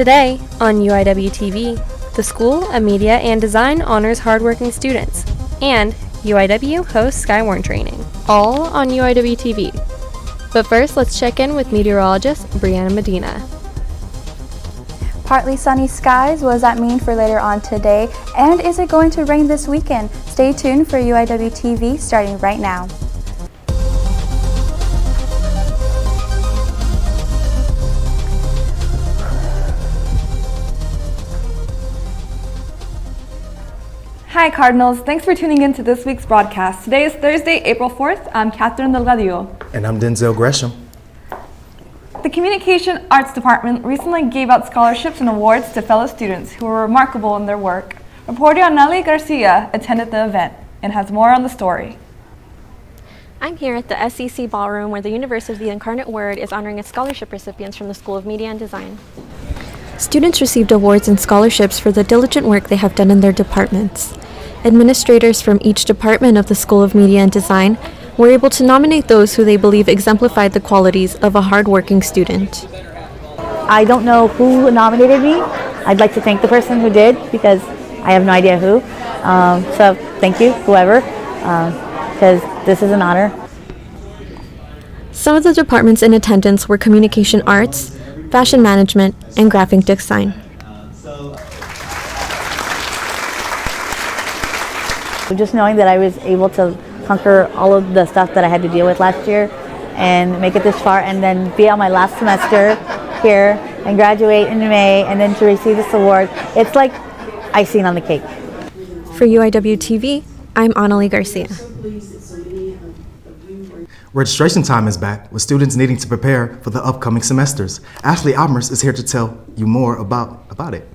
Today on UIW TV, the School of Media and Design honors hardworking students, and UIW hosts Skywarn training, all on UIW TV. But first, let's check in with meteorologist Brianna Medina. Partly sunny skies. What does that mean for later on today? And is it going to rain this weekend? Stay tuned for UIW TV starting right now. Hi Cardinals, thanks for tuning in to this week's broadcast. Today is Thursday, April 4th. I'm Catherine Delgadillo. And I'm Denzel Gresham. The Communication Arts Department recently gave out scholarships and awards to fellow students who were remarkable in their work. Reporter Anali Garcia attended the event and has more on the story. I'm here at the SEC Ballroom where the University of the Incarnate Word is honoring its scholarship recipients from the School of Media and Design. Students received awards and scholarships for the diligent work they have done in their departments. Administrators from each department of the School of Media and Design were able to nominate those who they believe exemplified the qualities of a hardworking student. I don't know who nominated me. I'd like to thank the person who did because I have no idea who. So thank you, whoever, because this is an honor. Some of the departments in attendance were Communication Arts, Fashion Management, and Graphic Design. Just knowing that I was able to conquer all of the stuff that I had to deal with last year and make it this far and then be on my last semester here and graduate in May and then to receive this award, it's like icing on the cake. For UIW TV, I'm Anali Garcia. Registration time is back, with students needing to prepare for the upcoming semesters. Ashley Almers is here to tell you more about it.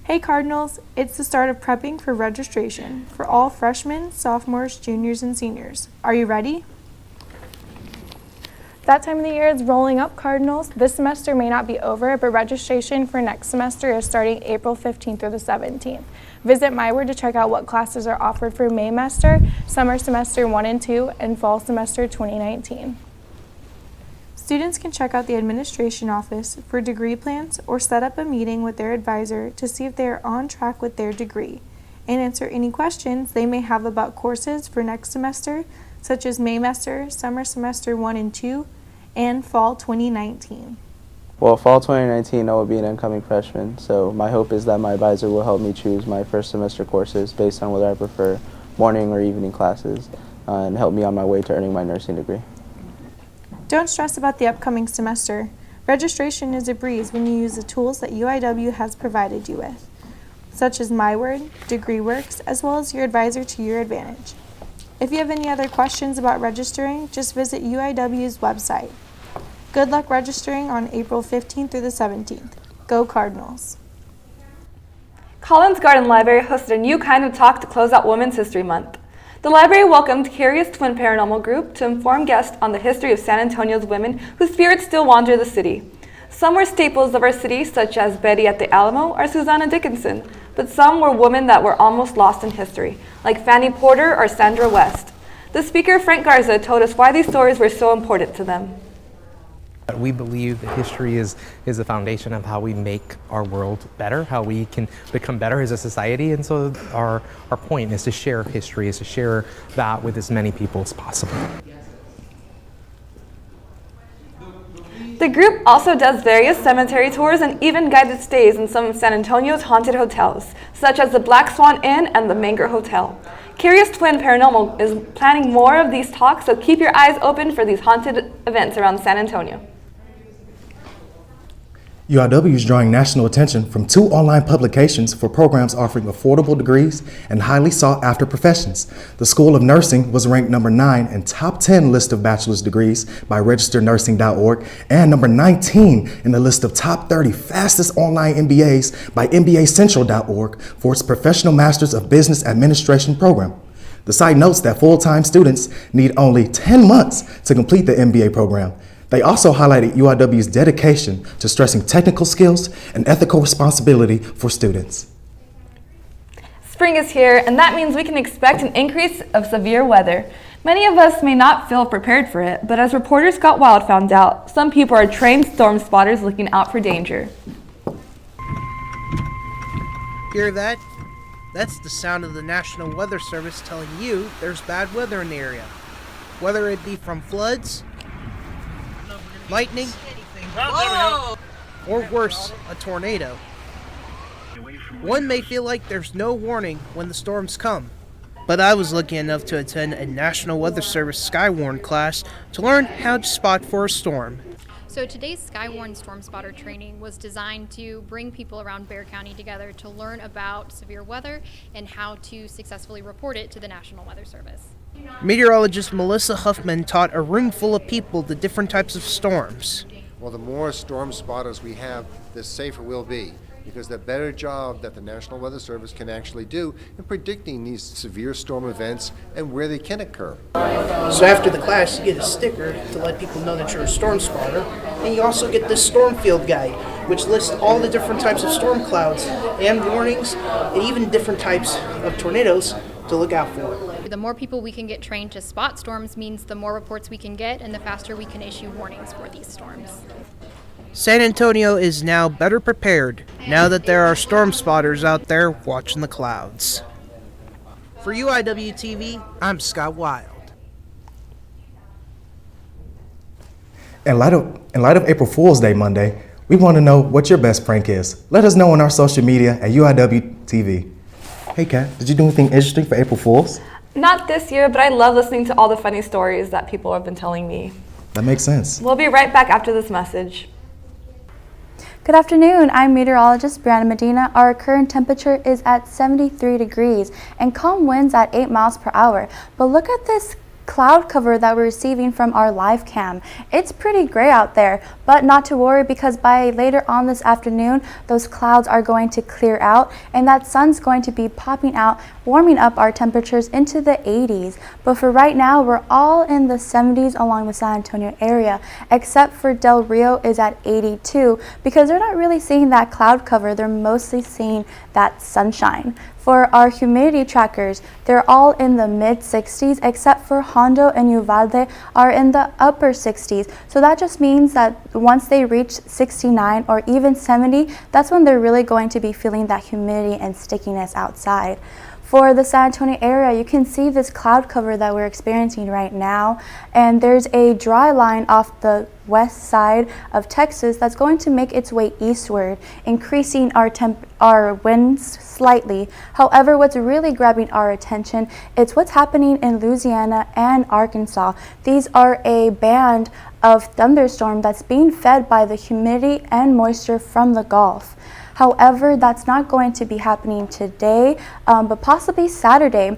Hey Cardinals, it's the start of prepping for registration for all freshmen, sophomores, juniors, and seniors. Are you ready? That time of the year is rolling up, Cardinals. This semester may not be over, but registration for next semester is starting April 15th through the 17th. Visit MyWord to check out what classes are offered for Maymester, Summer Semester 1 and 2, and Fall Semester 2019. Students can check out the administration office for degree plans or set up a meeting with their advisor to see if they are on track with their degree and answer any questions they may have about courses for next semester, such as Maymester, Summer Semester 1 and 2, and Fall 2019. Well, Fall 2019, I will be an incoming freshman, so my hope is that my advisor will help me choose my first semester courses based on whether I prefer morning or evening classes and help me on my way to earning my nursing degree. Don't stress about the upcoming semester. Registration is a breeze when you use the tools that UIW has provided you with, such as MyWord, DegreeWorks, as well as your advisor to your advantage. If you have any other questions about registering, just visit UIW's website. Good luck registering on April 15th through the 17th. Go Cardinals! Collins Garden Library hosted a new kind of talk to close out Women's History Month. The library welcomed Curious Twin Paranormal Group to inform guests on the history of San Antonio's women whose spirits still wander the city. Some were staples of our city, such as Betty at the Alamo or Susanna Dickinson, but some were women that were almost lost in history, like Fanny Porter or Sandra West. The speaker, Frank Garza, told us why these stories were so important to them. We believe that history is the foundation of how we make our world better, how we can become better as a society, and so our point is to share history, is to share that with as many people as possible. The group also does various cemetery tours and even guided stays in some of San Antonio's haunted hotels, such as the Black Swan Inn and the Menger Hotel. Curious Twin Paranormal is planning more of these talks, so keep your eyes open for these haunted events around San Antonio. UIW is drawing national attention from 2 online publications for programs offering affordable degrees and highly sought-after professions. The School of Nursing was ranked number 9 in top 10 list of bachelor's degrees by registernursing.org and number 19 in the list of top 30 fastest online MBAs by MBAcentral.org for its Professional Masters of Business Administration program. The site notes that full-time students need only 10 months to complete the MBA program. They also highlighted UIW's dedication to stressing technical skills and ethical responsibility for students. Spring is here, and that means we can expect an increase of severe weather. Many of us may not feel prepared for it, but as reporter Scott Wild found out, some people are trained storm spotters looking out for danger. Hear that? That's the sound of the National Weather Service telling you there's bad weather in the area. Whether it be from floods, lightning, or worse, a tornado. One may feel like there's no warning when the storms come, but I was lucky enough to attend a National Weather Service Skywarn class to learn how to spot for a storm. So today's Skywarn Storm Spotter training was designed to bring people around Bexar County together to learn about severe weather and how to successfully report it to the National Weather Service. Meteorologist Melissa Huffman taught a room full of people the different types of storms. Well, the more storm spotters we have, the safer we'll be, because the better job that the National Weather Service can actually do in predicting these severe storm events and where they can occur. So after the class, you get a sticker to let people know that you're a storm spotter, and you also get this storm field guide, which lists all the different types of storm clouds and warnings, and even different types of tornadoes to look out for. The more people we can get trained to spot storms means the more reports we can get and the faster we can issue warnings for these storms. San Antonio is now better prepared now that there are storm spotters out there watching the clouds. For UIW-TV, I'm Scott Wild. In light of April Fool's Day Monday, we want to know what your best prank is. Let us know on our social media at UIW-TV. Hey Kat, did you do anything interesting for April Fool's? Not this year, but I love listening to all the funny stories that people have been telling me. That makes sense. We'll be right back after this message. Good afternoon, I'm meteorologist Brianna Medina. Our current temperature is at 73 degrees and calm winds at 8 miles per hour. But look at this cloud cover that we're receiving from our live cam. It's pretty gray out there, but not to worry because by later on this afternoon, those clouds are going to clear out and that sun's going to be popping out, warming up our temperatures into the 80s. But for right now, we're all in the 70s along the San Antonio area, except for Del Rio is at 82 because they're not really seeing that cloud cover. They're mostly seeing that sunshine. For our humidity trackers, they're all in the mid-60s, except for Hondo and Uvalde are in the upper 60s. So that just means that once they reach 69 or even 70, that's when they're really going to be feeling that humidity and stickiness outside. For the San Antonio area, you can see this cloud cover that we're experiencing right now, and there's a dry line off the west side of Texas that's going to make its way eastward, increasing our winds slightly. However, what's really grabbing our attention is what's happening in Louisiana and Arkansas. These are a band of thunderstorm that's being fed by the humidity and moisture from the Gulf. However, that's not going to be happening today, but possibly Saturday.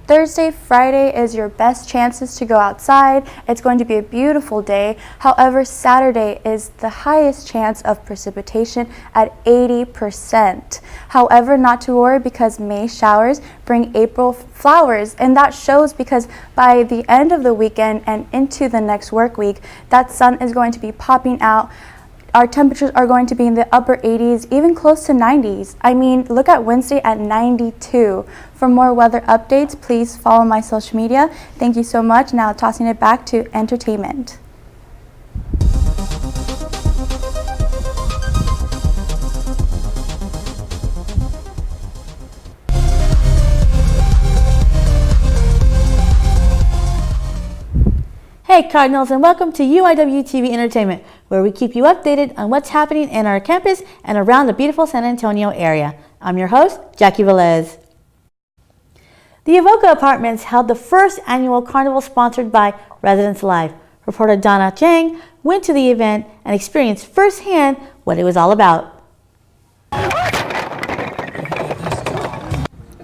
Thursday, Friday is your best chances to go outside. It's going to be a beautiful day. However, Saturday is the highest chance of precipitation at 80%. However, not to worry because May showers bring April flowers, and that shows because by the end of the weekend and into the next work week, that sun is going to be popping out. Our temperatures are going to be in the upper 80s, even close to 90s. I mean, look at Wednesday at 92. For more weather updates, please follow my social media. Thank you so much. Now tossing it back to entertainment. Hey Cardinals, and welcome to UIW TV Entertainment, where we keep you updated on what's happening in our campus and around the beautiful San Antonio area. I'm your host, Jackie Velez. The Avoca Apartments held the first annual carnival sponsored by Residents Live. Reporter Donna Chang went to the event and experienced firsthand what it was all about.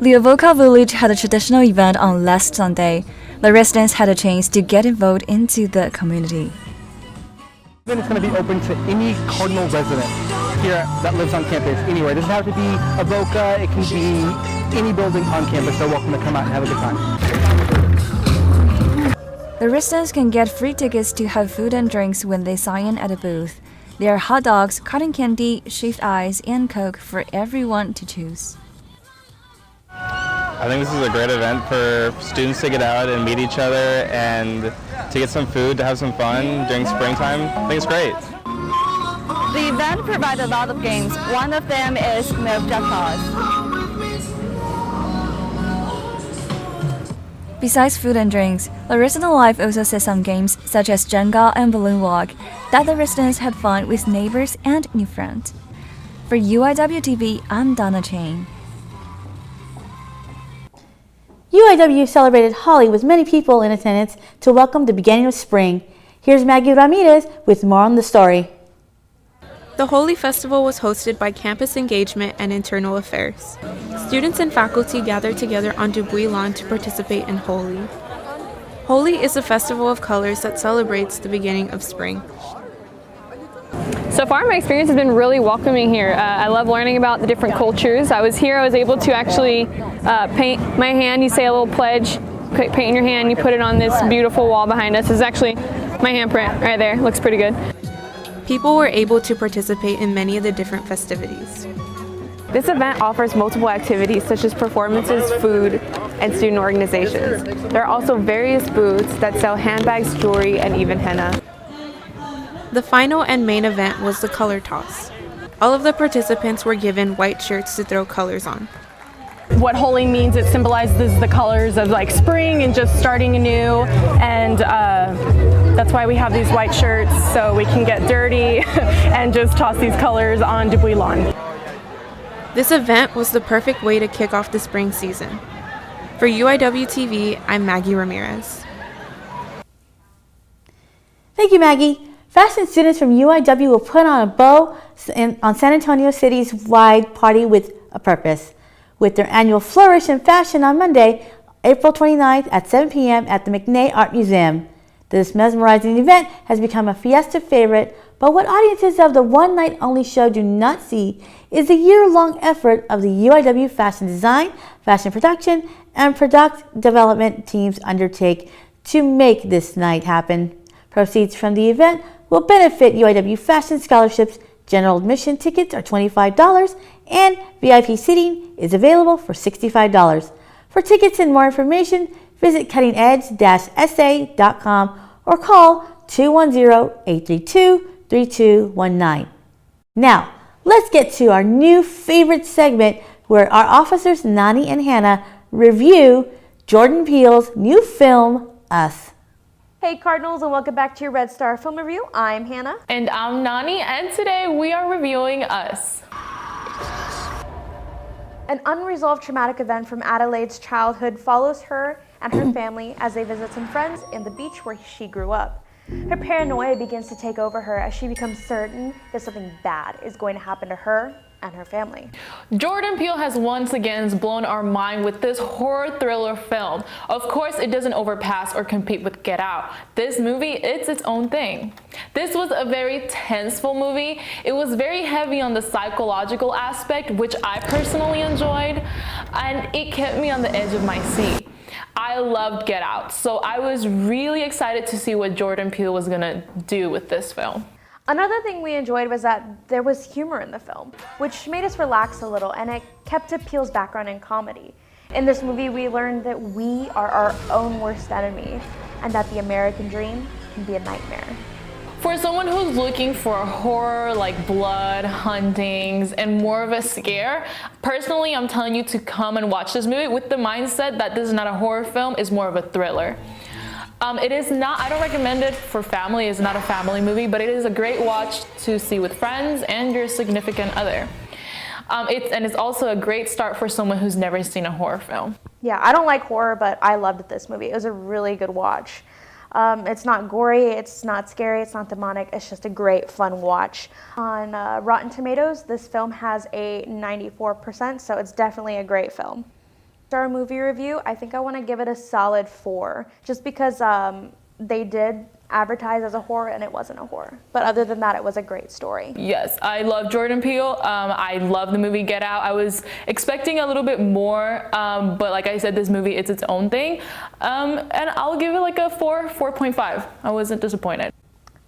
The Avoca Village had a traditional event on last Sunday. The residents had a chance to get involved into the community. Then it's going to be open to any Cardinal resident here that lives on campus anywhere. It doesn't have to be Avoca, it can be any building on campus. They're welcome to come out and have a good time. The residents can get free tickets to have food and drinks when they sign in at a booth. There are hot dogs, cotton candy, shaved ice, and Coke for everyone to choose. I think this is a great event for students to get out and meet each other and to get some food, to have some fun during springtime. I think it's great. The event provides a lot of games. One of them is Milk Jackpots. Besides food and drinks, the resident life also set some games such as Jenga and Balloon Walk that the residents had fun with neighbors and new friends. For UIW-TV, I'm Donna Chang. UIW celebrated Holi with many people in attendance to welcome the beginning of spring. Here's Maggie Ramirez with more on the story. The Holi Festival was hosted by Campus Engagement and Internal Affairs. Students and faculty gathered together on Dubuis Lawn to participate in Holi. Holi is a festival of colors that celebrates the beginning of spring. So far, my experience has been really welcoming here. I love learning about the different cultures. I was able to actually paint my hand. You say a little pledge, paint in your hand, you put it on this beautiful wall behind us. This is actually my handprint right there. Looks pretty good. People were able to participate in many of the different festivities. This event offers multiple activities such as performances, food, and student organizations. There are also various booths that sell handbags, jewelry, and even henna. The final and main event was the color toss. All of the participants were given white shirts to throw colors on. What Holi means, it symbolizes the colors of like spring and just starting anew, and that's why we have these white shirts, so we can get dirty and just toss these colors on Dubuis Lawn. This event was the perfect way to kick off the spring season. For UIW-TV, I'm Maggie Ramirez. Thank you, Maggie. Fashion students from UIW will put on a bow on San Antonio City's wide party with a purpose, with their annual Flourish in Fashion on Monday, April 29th at 7 p.m. at the McNay Art Museum. This mesmerizing event has become a Fiesta favorite, but what audiences of the one-night-only show do not see is the year-long effort of the UIW fashion design, fashion production, and product development teams undertake to make this night happen. Proceeds from the event will benefit UIW fashion scholarships. General admission tickets are $25 and VIP seating is available for $65. For tickets and more information, visit cuttingedge-sa.com or call 210-832-3219. Now, let's get to our new favorite segment where our officers Nani and Hannah review Jordan Peele's new film, Us. Hey Cardinals, and welcome back to your Red Star Film Review. I'm Hannah. And I'm Nani, and today we are reviewing Us. An unresolved traumatic event from Adelaide's childhood follows her and her family as they visit some friends in the beach where she grew up. Her paranoia begins to take over her as she becomes certain that something bad is going to happen to her and her family. Jordan Peele has once again blown our mind with this horror thriller film. Of course, it doesn't overpass or compete with Get Out. This movie, it's its own thing. This was a very tenseful movie. It was very heavy on the psychological aspect, which I personally enjoyed, and it kept me on the edge of my seat. I loved Get Out, so I was really excited to see what Jordan Peele was gonna do with this film. Another thing we enjoyed was that there was humor in the film, which made us relax a little, and it kept to Peele's background in comedy. In this movie, we learned that we are our own worst enemy, and that the American dream can be a nightmare. For someone who's looking for a horror like blood, huntings, and more of a scare, personally, I'm telling you to come and watch this movie with the mindset that this is not a horror film, it's more of a thriller. It is not, I don't recommend it for family, it's not a family movie, but it is a great watch to see with friends and your significant other. It's also a great start for someone who's never seen a horror film. Yeah, I don't like horror, but I loved this movie. It was a really good watch. It's not gory, it's not scary, it's not demonic, it's just a great fun watch. On Rotten Tomatoes, this film has a 94%, so it's definitely a great film. Our movie review, I think I want to give it a solid 4, just because they did advertise as a horror and it wasn't a horror. But other than that, it was a great story. Yes, I love Jordan Peele. I love the movie Get Out. I was expecting a little bit more, but like I said, this movie, it's its own thing. And I'll give it like a 4.5. I wasn't disappointed.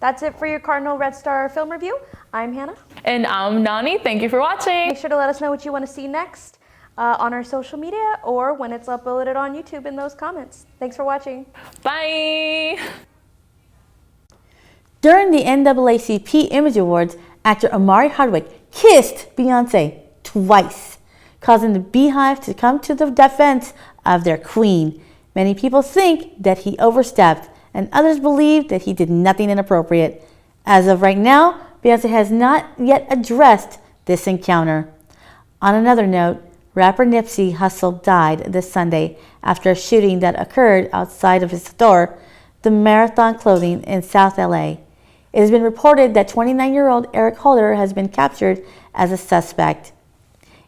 That's it for your Cardinal Red Star Film Review. I'm Hannah. And I'm Nani. Thank you for watching. Make sure to let us know what you want to see next on our social media or when it's uploaded on YouTube in those comments. Thanks for watching. Bye. During the NAACP Image Awards, actor Omari Hardwick kissed Beyonce twice, causing the Beehive to come to the defense of their queen. Many people think that he overstepped, and others believe that he did nothing inappropriate. As of right now, Beyonce has not yet addressed this encounter. On another note, rapper Nipsey Hussle died this Sunday after a shooting that occurred outside of his store, the Marathon Clothing in South LA. It has been reported that 29-year-old Eric Holder has been captured as a suspect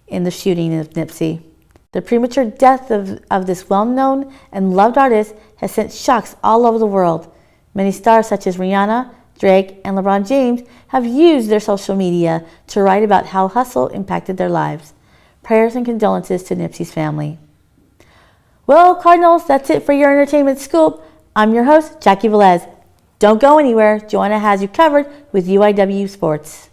in the shooting of Nipsey. The premature death of this well-known and loved artist has sent shocks all over the world. Many stars such as Rihanna, Drake, and LeBron James have used their social media to write about how Hussle impacted their lives. Prayers and condolences to Nipsey's family. Well, Cardinals, that's it for your entertainment scoop. I'm your host, Jackie Velez. Don't go anywhere. Joanna has you covered with UIW Sports.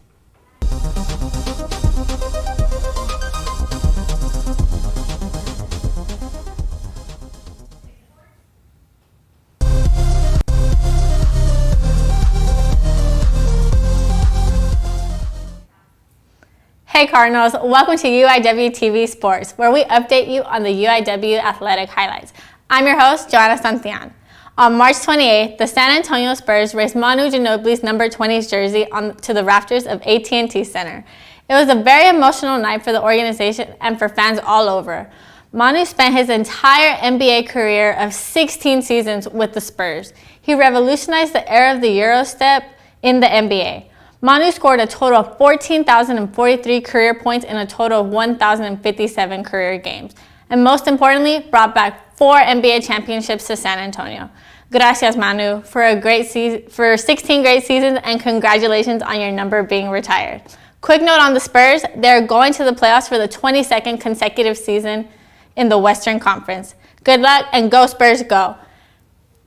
Hey Cardinals, welcome to UIW TV Sports, where we update you on the UIW athletic highlights. I'm your host, Joanna Santillan. On March 28th, the San Antonio Spurs raised Manu Ginobili's number 20 jersey to the rafters of AT&T Center. It was a very emotional night for the organization and for fans all over. Manu spent his entire NBA career of 16 seasons with the Spurs. He revolutionized the era of the Euro step in the NBA. Manu scored a total of 14,043 career points in a total of 1,057 career games, and most importantly, brought back 4 NBA championships to San Antonio. Gracias, Manu, for 16 great seasons, and congratulations on your number being retired. Quick note on the Spurs, they're going to the playoffs for the 22nd consecutive season in the Western Conference. Good luck, and go Spurs, go!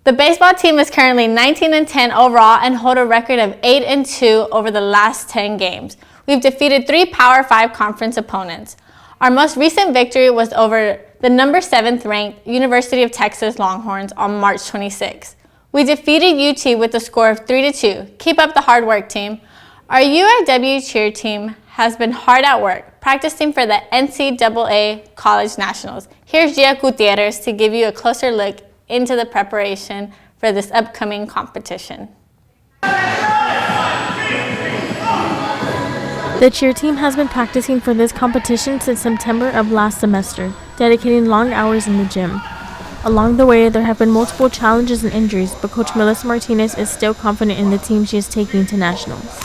The baseball team is currently 19-10 overall and hold a record of 8-2 over the last 10 games. We've defeated 3 Power 5 conference opponents. Our most recent victory was over the number 7th ranked University of Texas Longhorns on March 26. We defeated UT with a score of 3-2. Keep up the hard work, team. Our UIW cheer team has been hard at work, practicing for the NCAA College Nationals. Here's Gia Gutierrez to give you a closer look into the preparation for this upcoming competition. The cheer team has been practicing for this competition since September of last semester, dedicating long hours in the gym. Along the way, there have been multiple challenges and injuries, but Coach Melissa Martinez is still confident in the team she is taking to nationals.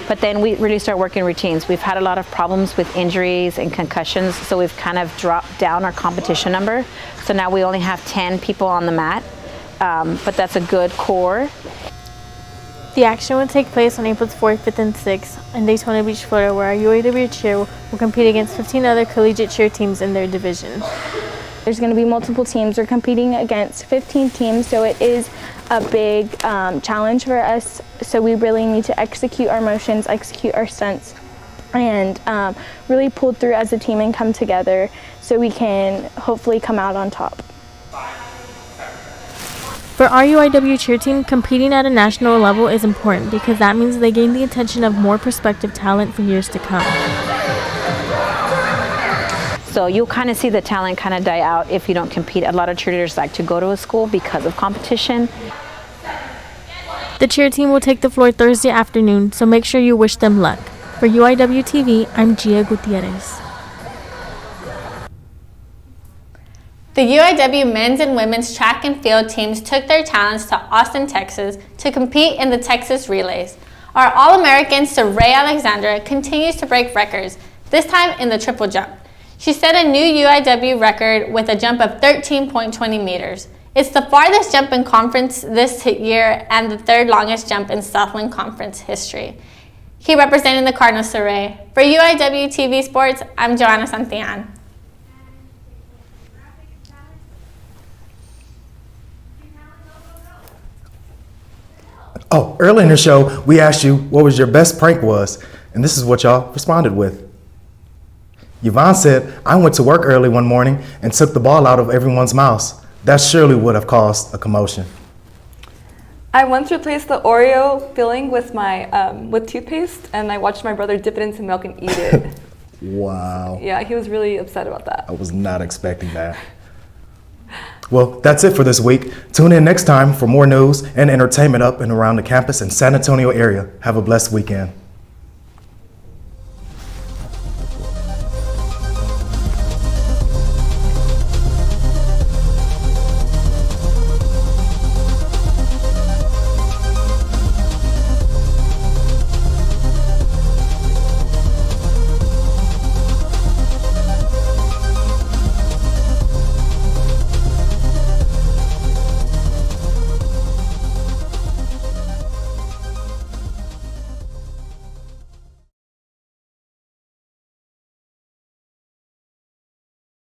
But then we really start working routines. We've had a lot of problems with injuries and concussions, so we've kind of dropped down our competition number. So now we only have 10 people on the mat, but that's a good core. The action will take place on April 4th, 5th, and 6th in Daytona Beach, Florida, where our UAW cheer will compete against 15 other collegiate cheer teams in their division. There's going to be multiple teams. We're competing against 15 teams, so it is a big challenge for us. So we really need to execute our motions, execute our stunts, and really pull through as a team and come together so we can hopefully come out on top. For our UIW cheer team, competing at a national level is important because that means they gain the attention of more prospective talent for years to come. So you'll kind of see the talent kind of die out if you don't compete. A lot of cheerleaders like to go to a school because of competition. The cheer team will take the floor Thursday afternoon, so make sure you wish them luck. For UIW TV, I'm Gia Gutierrez. The UIW men's and women's track and field teams took their talents to Austin, Texas to compete in the Texas Relays. Our All-American Saray Alexandra continues to break records, this time in the triple jump. She set a new UIW record with a jump of 13.20 meters. It's the farthest jump in conference this year and the 3rd longest jump in Southland Conference history. He representing the Cardinals, Saray. For UIW TV Sports, I'm Joanna Santillan. Oh, earlier in the show, we asked you what was your best prank was, and this is what y'all responded with. Yvonne said, I went to work early one morning and took the ball out of everyone's mouth. That surely would have caused a commotion. I once replaced the Oreo filling with my with toothpaste, and I watched my brother dip it into milk and eat it. Wow. Yeah, he was really upset about that. I was not expecting that. Well, that's it for this week. Tune in next time for more news and entertainment up and around the campus and San Antonio area. Have a blessed weekend.